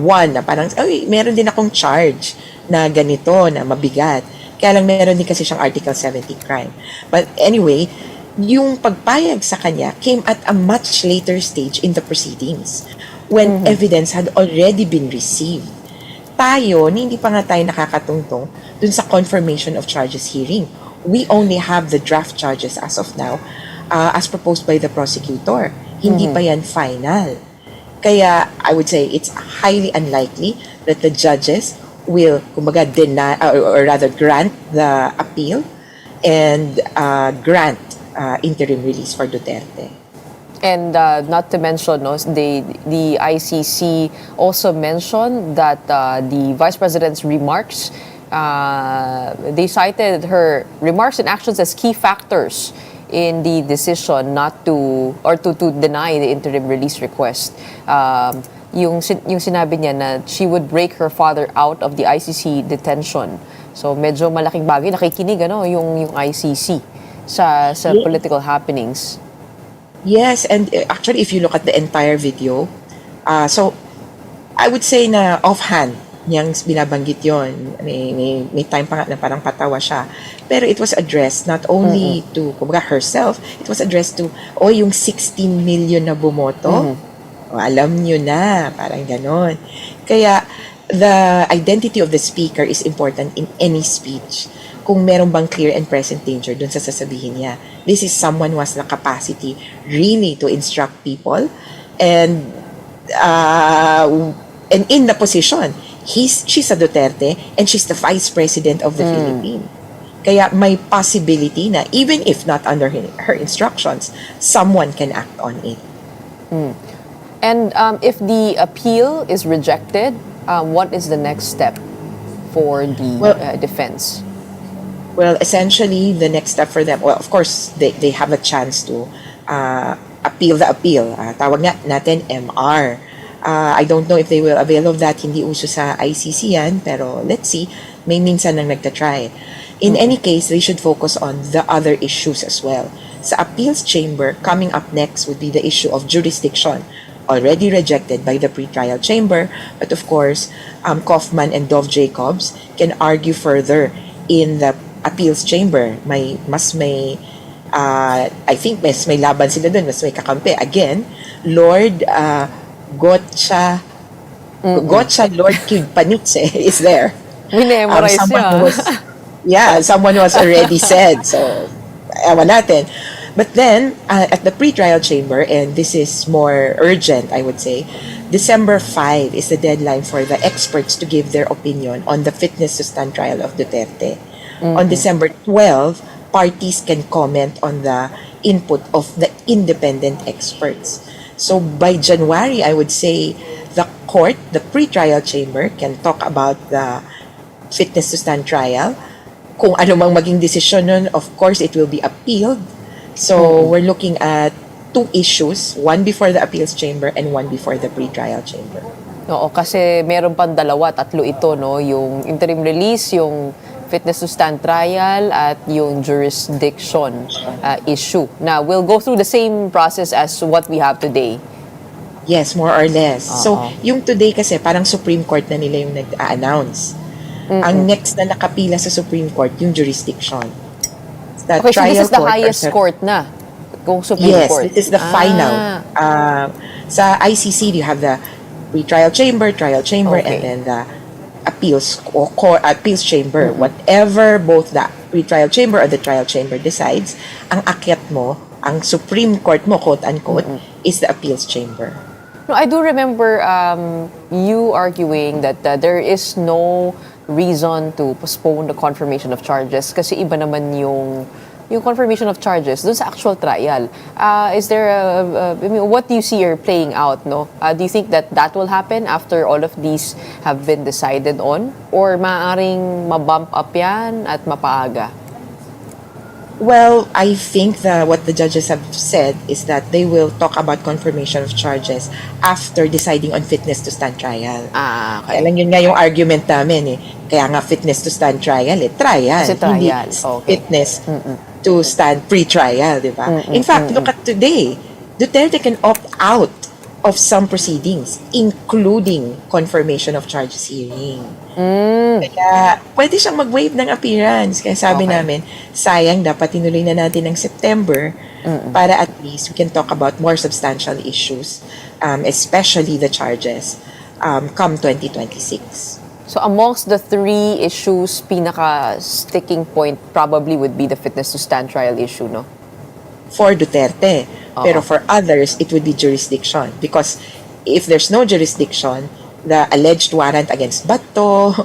one na parang, meron din akong charge na ganito, na mabigat. Kaya lang meron din kasi siyang Article 70 crime. But anyway, yung pagpayag sa kanya came at a much later stage in the proceedings when evidence had already been received. Tayo, hindi pa nga tayo nakakatungtong dun sa confirmation of charges hearing. We only have the draft charges as of now as proposed by the prosecutor. Hindi pa yan final. Kaya I would say it's highly unlikely that the judges will, kumbaga, deny or rather grant the appeal and grant interim release for Duterte. And not to mention, no, the ICC also mentioned that the Vice President's remarks, they cited her remarks and actions as key factors in the decision not to, or to deny the interim release request. Yung sinabi niya na she would break her father out of the ICC detention. So medyo malaking bagay, nakikinig yung ICC sa political happenings. Yes, and actually, if you look at the entire video, so I would say na offhand, niyang binabanggit yon. May time pa nga na parang patawa siya. Pero it was addressed not only to, kumbaga, herself, it was addressed to, yung 16 million na bumoto, alam nyo na, parang ganon. Kaya, the identity of the speaker is important in any speech. Kung meron bang clear and present danger dun sa sasabihin niya. This is someone who has the capacity really to instruct people and in the position. She's a Duterte and she's the Vice President of the Philippines. Kaya may possibility na even if not under her instructions, someone can act on it. And if the appeal is rejected, what is the next step for the defense? Well, essentially, the next step for them, well, of course, they have a chance to appeal the appeal. Tawag nga natin MR. I don't know if they will avail of that. Hindi uso sa ICC yan, pero let's see. May minsan nang nagtatry. In any case, they should focus on the other issues as well. Sa appeals chamber, coming up next would be the issue of jurisdiction, already rejected by the pretrial chamber. But of course, Kaufman and Dov Jacobs can argue further in the appeals chamber. I think mas may laban sila dun, mas may kakampi. Again, Lord Gotcha Lord Kigpanitse is there. Minemorize someone was already said. So, ewan natin. But then, at the pretrial chamber, and this is more urgent, I would say, December 5 is the deadline for the experts to give their opinion on the fitness to stand trial of Duterte. On December 12, parties can comment on the input of the independent experts. So by January, I would say the court, the pretrial chamber, can talk about the fitness to stand trial. Kung ano mang maging desisyon nun, of course, it will be appealed. So we're looking at two issues, one before the appeals chamber and one before the pretrial chamber. Oo, kasi meron pang tatlo ito, no? Yung interim release, yung fitness to stand trial, at yung jurisdiction issue. Now, we'll go through the same process as what we have today. Yes, more or less. So, yung today kasi, parang Supreme Court na nila yung nag-announce. Ang next na nakapila sa Supreme Court, yung jurisdiction. Okay, so this is the highest court na? Kung Supreme Court? Yes, this is the final. Sa ICC, you have the pre-trial chamber, trial chamber, and then the appeals chamber. Whatever both the pre-trial chamber or the trial chamber decides, ang akyat mo, ang Supreme Court mo, quote-unquote, is the appeals chamber. No, I do remember you arguing that there is no reason to postpone the confirmation of charges kasi iba naman yung confirmation of charges dun sa actual trial. Is there what do you see playing out, no? Do you think that will happen after all of these have been decided on? Or maaaring mabump up yan at mapaaga? Well, I think that what the judges have said is that they will talk about confirmation of charges after deciding on fitness to stand trial. Okay. Kaya lang yun nga yung argument namin eh. Kaya nga fitness to stand trial trial. Kasi trial. Hindi Okay. fitness to stand pre-trial, di ba? In fact, look at today. Duterte can opt out of some proceedings, including confirmation of charges hearing. Kaya pwede siyang mag-waive ng appearance. Kaya sabi namin, sayang, dapat tinuloy na natin ng September para at least we can talk about more substantial issues, especially the charges, come 2026. So amongst the three issues, pinaka-sticking point probably would be the fitness to stand trial issue, no? For Duterte. Pero for others, it would be jurisdiction. Because if there's no jurisdiction, the alleged warrant against Bato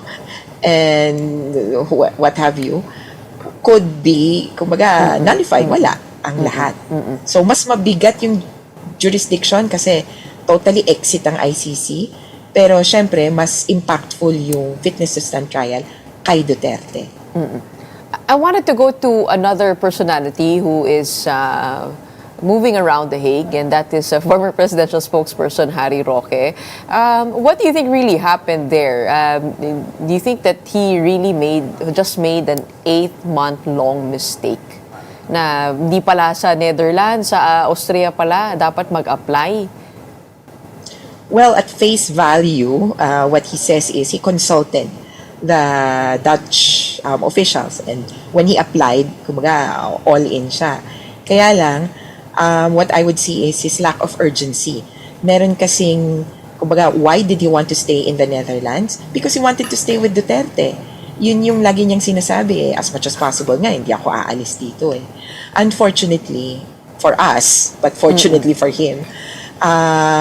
and what have you could be, kumbaga, nullified. Wala ang lahat. So mas mabigat yung jurisdiction kasi totally exit ang ICC. Pero syempre, mas impactful yung fitness to stand trial kay Duterte. I wanted to go to another personality who is moving around The Hague, and that is former presidential spokesperson Harry Roque. What do you think really happened there? Do you think that he really just made an 8-month-long mistake? Na hindi pala sa Netherlands, sa Austria pala, dapat mag-apply? Well, at face value, what he says is he consulted the Dutch officials, and when he applied, kumbaga, all in siya. Kaya lang, what I would see is his lack of urgency. Meron kasing, kumbaga, why did he want to stay in the Netherlands? Because he wanted to stay with Duterte. Yun yung lagi niyang sinasabi as much as possible nga, hindi ako aalis dito Unfortunately, for us, but fortunately for him,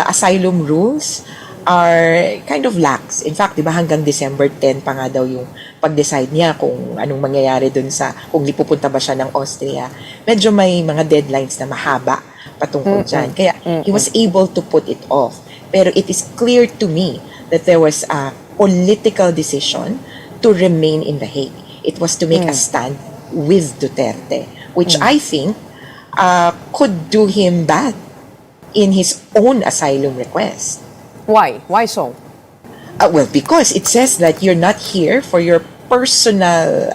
asylum rules are kind of lax. In fact, di ba hanggang December 10 pa nga daw yung pag-decide niya kung anong mangyayari dun kung pupunta ba siya ng Austria. Medyo may mga deadlines na mahaba patungkol dyan. Kaya he was able to put it off. Pero it is clear to me that there was a political decision to remain in The Hague. It was to make a stand with Duterte, which I think could do him bad in his own asylum request. Why? Why so? Well, because it says that you're not here for your personal,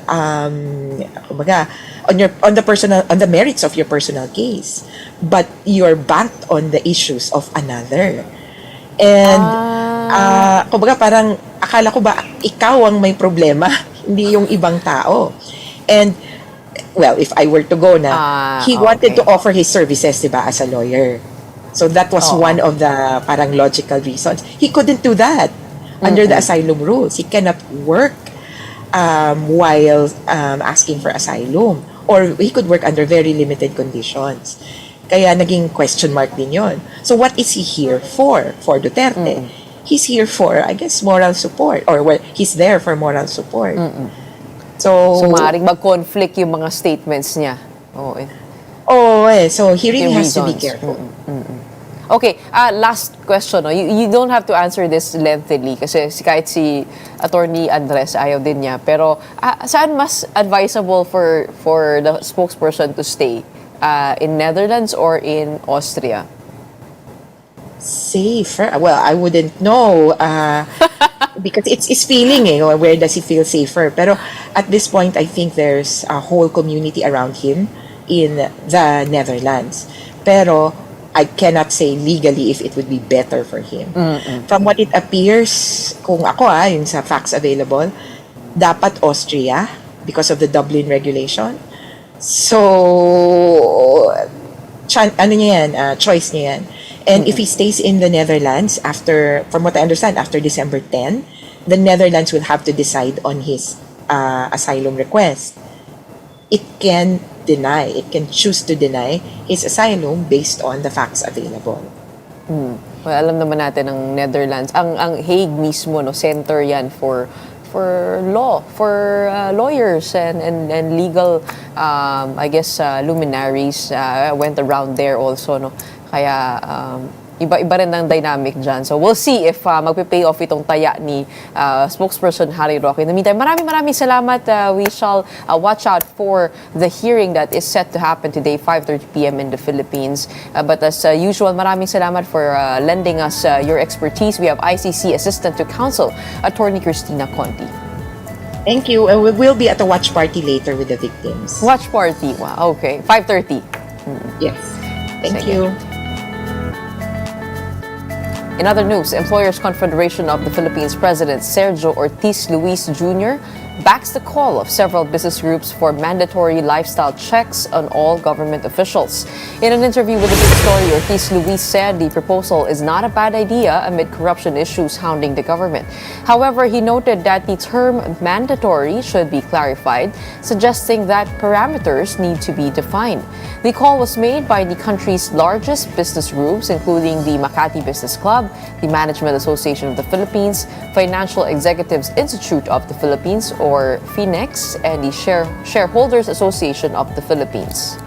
kumbaga, on the merits of your personal case, but you're backed on the issues of another. And kumbaga parang akala ko ba ikaw ang may problema, hindi yung ibang tao. And well, if I were to go na, he wanted to offer his services, diba, as a lawyer. So that was one of the parang logical reasons. He couldn't do that under the asylum rules. He cannot work while asking for asylum. Or he could work under very limited conditions. Kaya naging question mark din yun. So what is he here for? For Duterte. He's here for, I guess, moral support. Or well, he's there for moral support. So maaaring mag-conflict yung mga statements niya. So he really has to be careful. Okay, last question. No? You don't have to answer this lengthily kasi kahit si Attorney Andres ayaw din niya. Pero saan mas advisable for the spokesperson to stay? In Netherlands or in Austria? Safer? Well, I wouldn't know because it's feeling where does he feel safer? Pero at this point, I think there's a whole community around him in the Netherlands. Pero I cannot say legally if it would be better for him. From what it appears, kung ako yung sa facts available, dapat Austria because of the Dublin regulation. So, choice niya yan. And if he stays in the Netherlands from what I understand, after December 10, the Netherlands will have to decide on his asylum request. It can choose to deny his asylum based on the facts available. Well, alam naman natin ang Netherlands, ang Hague mismo, no, center yan for law, for lawyers and legal, I guess, luminaries went around there also, no. Kaya iba rin ang dynamic dyan. So we'll see if magpe-pay off itong taya ni spokesperson Harry Roque. In the meantime, maraming salamat. We shall watch out for the hearing that is set to happen today, 5:30 p.m. in the Philippines. But as usual, maraming salamat for lending us your expertise. We have ICC Assistant to Counsel, Attorney Cristina Conti. Thank you. And we will be at a watch party later with the victims. Watch party? Wow, okay. 5:30. Yes. Thank you. In other news, Employers Confederation of the Philippines President Sergio Ortiz Luis Jr. backs the call of several business groups for mandatory lifestyle checks on all government officials. In an interview with The Big Story, Ortiz Luis said the proposal is not a bad idea amid corruption issues hounding the government. However, he noted that the term mandatory should be clarified, suggesting that parameters need to be defined. The call was made by the country's largest business groups, including the Makati Business Club, the Management Association of the Philippines, Financial Executives Institute of the Philippines, or FINEX, and the Shareholders Association of the Philippines.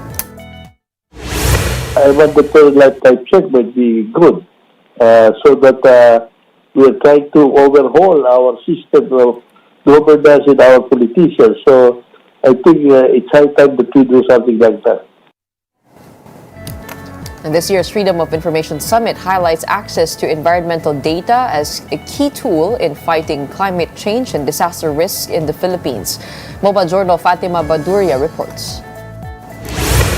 I want the third lifetime check would be good, so that we're trying to overhaul our system of governance and our politicians. So I think it's high time that we do something like that. And this year's Freedom of Information Summit highlights access to environmental data as a key tool in fighting climate change and disaster risks in the Philippines. Mobile Journal Fatima Baduria reports.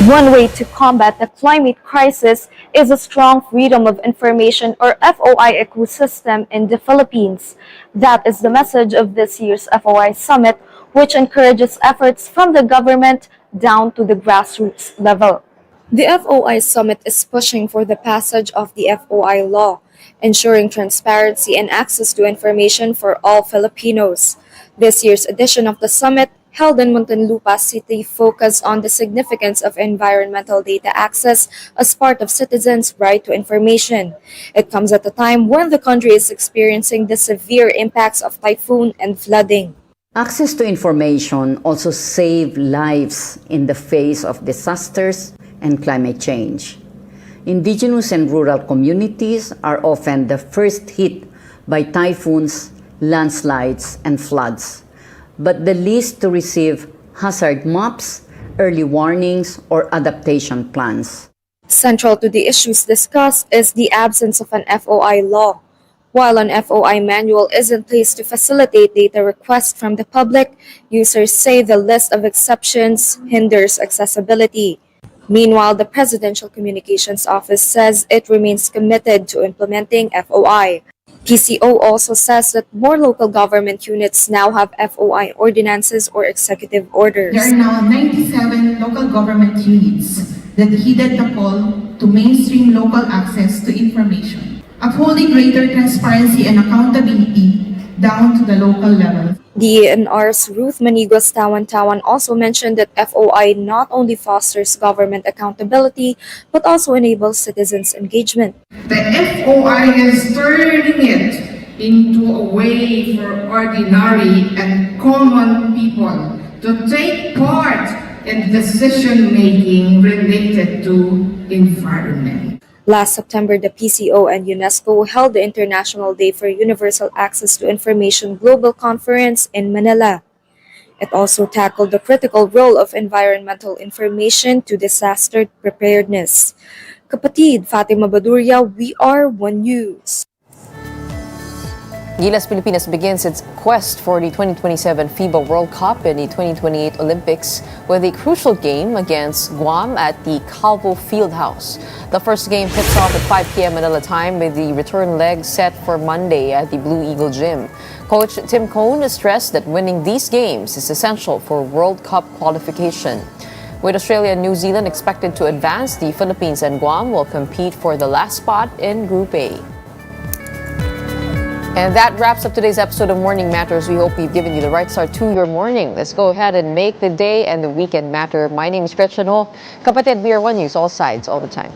One way to combat the climate crisis is a strong freedom of information or FOI ecosystem in the Philippines. That is the message of this year's FOI Summit, which encourages efforts from the government down to the grassroots level. The FOI Summit is pushing for the passage of the FOI law, ensuring transparency and access to information for all Filipinos. This year's edition of the summit, held in Muntinlupa City, focused on the significance of environmental data access as part of citizens' right to information. It comes at a time when the country is experiencing the severe impacts of typhoon and flooding. Access to information also saves lives in the face of disasters and climate change. Indigenous and rural communities are often the first hit by typhoons, landslides, and floods, but the least to receive hazard maps, early warnings, or adaptation plans. Central to the issues discussed is the absence of an FOI law. While an FOI manual is in place to facilitate data requests from the public, users say the list of exceptions hinders accessibility. Meanwhile, the Presidential Communications Office says it remains committed to implementing FOI. PCO also says that more local government units now have FOI ordinances or executive orders. There are now 97 local government units that heeded the call to mainstream local access to information, upholding greater transparency and accountability down to the local level. DENR's Ruth Manigos Tawan also mentioned that FOI not only fosters government accountability, but also enables citizens' engagement. The FOI is turning it into a way for ordinary and common people to take part in decision-making related to environment. Last September, the PCO and UNESCO held the International Day for Universal Access to Information Global Conference in Manila. It also tackled the critical role of environmental information to disaster preparedness. Kapatid, Fatima Baduria, we are One News. Gilas Pilipinas begins its quest for the 2027 FIBA World Cup and the 2028 Olympics with a crucial game against Guam at the Calvo Fieldhouse. The first game tips off at 5 p.m. Manila time with the return leg set for Monday at the Blue Eagle Gym. Coach Tim Cone stressed that winning these games is essential for World Cup qualification. With Australia and New Zealand expected to advance, the Philippines and Guam will compete for the last spot in Group A. And that wraps up today's episode of Morning Matters. We hope we've given you the right start to your morning. Let's go ahead and make the day and the weekend matter. My name is Gretchen Ho. Kapatid, we are One News, all sides, all the time.